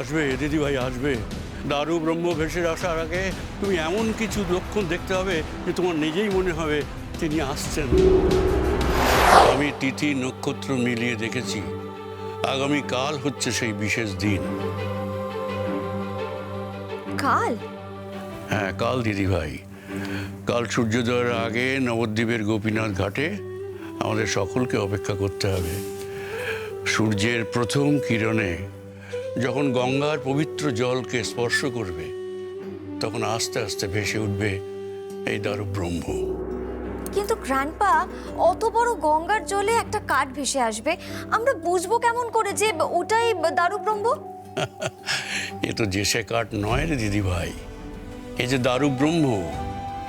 আসবে দিদিভাই আসবে। দারু ব্রহ্ম ভেসে আসার আগে তুমি এমন কিছু লক্ষণ দেখতে হবে যে তোমার নিজেই মনে হবে তিনি আসছেন। আমি তিথি নক্ষত্র মিলিয়ে দেখেছি আগামী কাল হচ্ছে সেই বিশেষ দিন। কাল? হ্যাঁ কাল দিদিভাই, কাল সূর্যোদয়ের আগে নবদ্বীপের গোপীনাথ ঘাটে আমাদের সকলকে অপেক্ষা করতে হবে। সূর্যের প্রথম কিরণে যখন গঙ্গার পবিত্র জলকে স্পর্শ করবে তখন আস্তে আস্তে ভেসে উঠবে এই দারু ব্রহ্ম। কিন্তু গ্র্যান্ডপা, অত বড় গঙ্গার জলে একটা কাঠ ভেসে আসবে, আমরা বুঝবো কেমন করে যে ওটাই দারু ব্রহ্ম? এ তো যে সে কাঠ নয় রে দিদিভাই, এ যে দারু ব্রহ্ম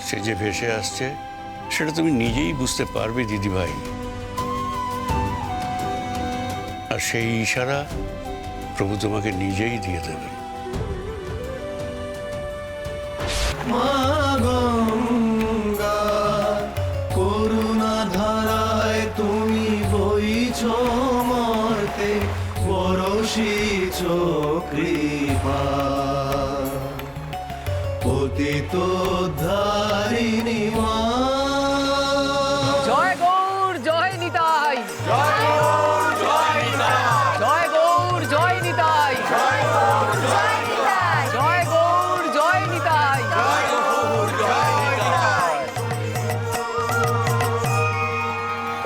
সে যে ভেসে আসছে সেটা তুমি নিজেই বুঝতে পারবে দিদিভাই। আর সেই ইশারা প্রভু তোমাকে নিজেই দিয়ে দেবেন। গঙ্গা করুণা ধারায় তুমি বইছ মর্তে, বরশিছ কৃপা পতিত ধারিণী মা। জয় গৌর জয় নিতাই, জয় গৌর জয় নিতাই, জয় গৌর জয় নিতাই, জয় গৌর জয় নিতাই, জয় গৌর জয় নিতাই, জয় গৌর জয় নিতাই।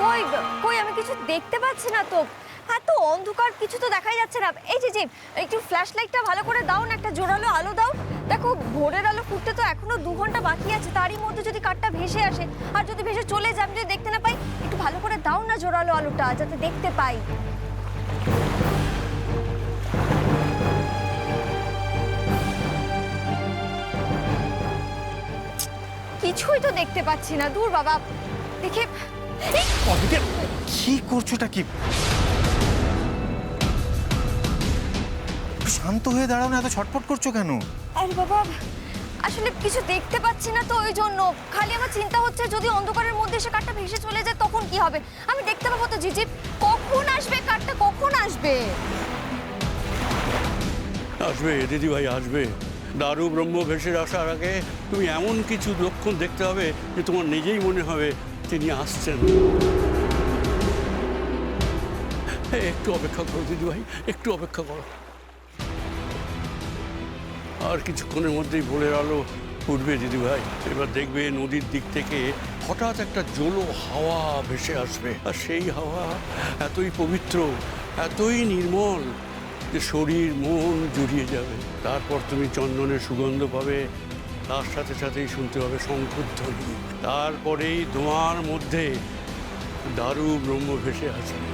কই কই আমি কিছু দেখতে পাচ্ছি না তো, এত অন্ধকার, কিছু তো দেখাই যাচ্ছে না। এই যে একটু ফ্ল্যাশ লাইটটা ভালো করে দাও না, একটা জোরালো আলো দাও। দেখো ভোরের আলো ফুটতে তো এখনো 2 ঘন্টা বাকি আছে, তারই মধ্যে যদি কাঠটা ভেসে আসে আর যদি ভেসে চলে যায়, আমি যদি দেখতে না পাই, একটু ভালো করে দাও না জোরালো আলোটা, যাতে দেখতে পাই। কিছুই তো দেখতে পাচ্ছি না, দূর বাবা। দেখে কি করছোটা কি? শান্ত হয়ে দাঁড়াও না, এত ছটফট করছো কেন? আরে বাবা, আসলে কিছু দেখতে পাচ্ছি না তো, ওই জন্য। খালি আমার চিন্তা হচ্ছে যদি অন্ধকারের মধ্যে এসে কাঠটা ভেসে চলে যায় তখন কি হবে। আমি দেখতে পাবো তো ঝিঝিপ, কখন আসবে কাঠটা, কখন আসবে? আসবে দিদিভাই আসবে। দারু ব্রহ্ম ভেসে আসার আগে তুমি এমন কিছু লক্ষণ দেখতে হবে যে তোমার নিজেই মনে হবে তিনি আসছেন। একটু অপেক্ষা করো দিদিভাই, একটু অপেক্ষা করো। আর কিছুক্ষণের মধ্যেই ভোরের আলো উঠবে দিদিভাই। এবার দেখবে নদীর দিক থেকে হঠাৎ একটা জোলো হাওয়া ভেসে আসবে, আর সেই হাওয়া এতই পবিত্র, এতই নির্মল যে শরীর মন জুড়িয়ে যাবে। তারপর তুমি চন্দনের সুগন্ধ পাবে, তার সাথে সাথেই শুনতে হবে শঙ্খধ্বনি। তারপরেই ধোঁয়ার মধ্যে দারু ব্রহ্ম ভেসে আসবে।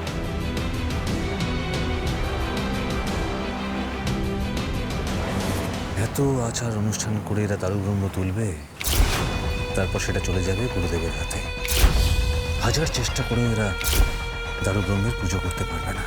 এত আচার অনুষ্ঠান করে এরা দারু ব্রহ্ম তুলবে, তারপর সেটা চলে যাবে গুরুদেবের হাতে। হাজার চেষ্টা করে এরা দারু ব্রহ্মের পুজো করতে পারবে না।